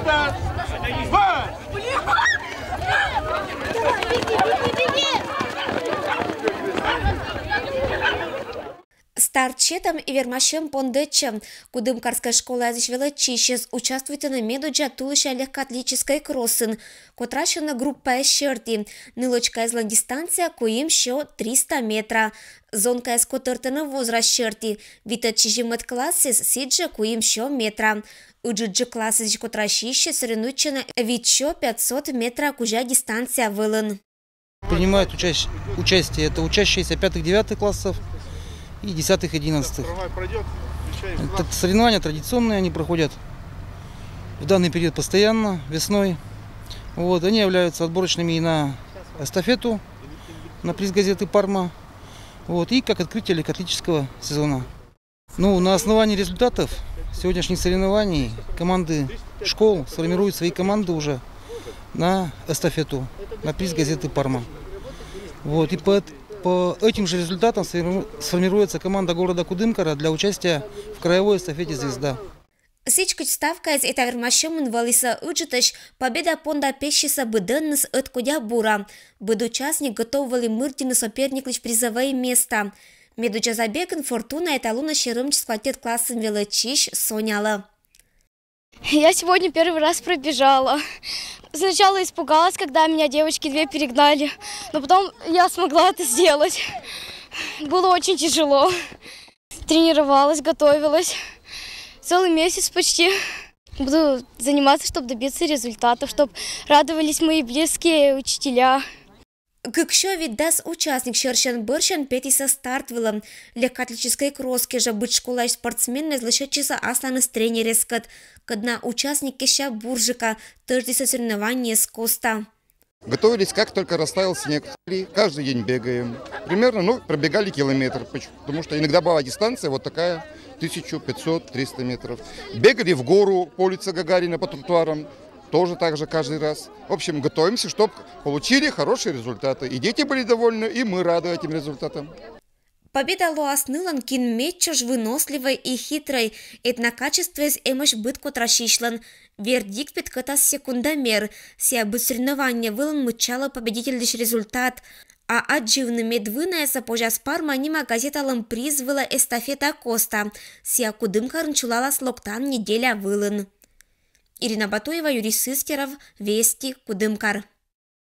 Старт! Старчетом и вермашем пондечем. Кудымкарская школа Величищес участвует на медуджа тулыша легкоатлетической кроссин. Котрашена группа эшерти. Нылочка излан дистанция коим шо 300 метра. Зонка эскотертена возраст шерти. Вита чижимет классис сиджа коим шо метра. Уджиджи классис котрашище соревнуется вид шо 500 метра кужа дистанция вылын. Принимают участие это учащиеся 5-9 классов и 10-11. Соревнования традиционные, они проходят в данный период постоянно, весной. Вот, они являются отборочными и на эстафету, на приз газеты «Парма», вот, и как открытие легкоатлетического сезона. Ну, на основании результатов сегодняшних соревнований команды школ сформируют свои команды уже на эстафету, на приз газеты «Парма». Вот, и по этим же результатам сформируется команда города Кудымкара для участия в краевой эстафете «Звезда». Сичкать ставка из этого вермашем инвалиса уджитыш победа понда пещиса быденнес от кудя бура. Быд участник готовили мыртины соперник лишь призовые места. Медуча забеган фортуна эталуна щерымческого отец классом Величищ Соняла. Я сегодня первый раз пробежала. Сначала испугалась, когда меня девочки две перегнали, но потом я смогла это сделать. Было очень тяжело. Тренировалась, готовилась. Целый месяц почти. Буду заниматься, чтобы добиться результатов, чтобы радовались мои близкие учителя. Гыкшо видас участник Шершен-Быршен петиса стартвилом. Легкоатлетической кросски же быть школа спортсмен излышечиса асланыс тренерескат. Когда участник кеша буржика, тождество соревнования с Коста. Готовились, как только растаял снег. Каждый день бегаем. Примерно, пробегали километр, потому что иногда была дистанция вот такая, 1500-300 метров. Бегали в гору по улице Гагарина по тротуарам. Тоже так же каждый раз. В общем, готовимся, чтобы получили хорошие результаты. И дети были довольны, и мы рады этим результатам. Победа Луаснылан кин меччош выносливой и хитрой. Это качество из эмош быт котрашишлан. Вердикт петкатас секундомер. Сия быт соревнования вылан мычала победитель лишь результат. А отживны медвыная сапожа с Парма нима газеталам приз выла эстафета Коста. Сия Кудымкар чулала слоктан неделя вылан. Ирина Батуева, Юрий Сыскеров, Вести, Кудымкар.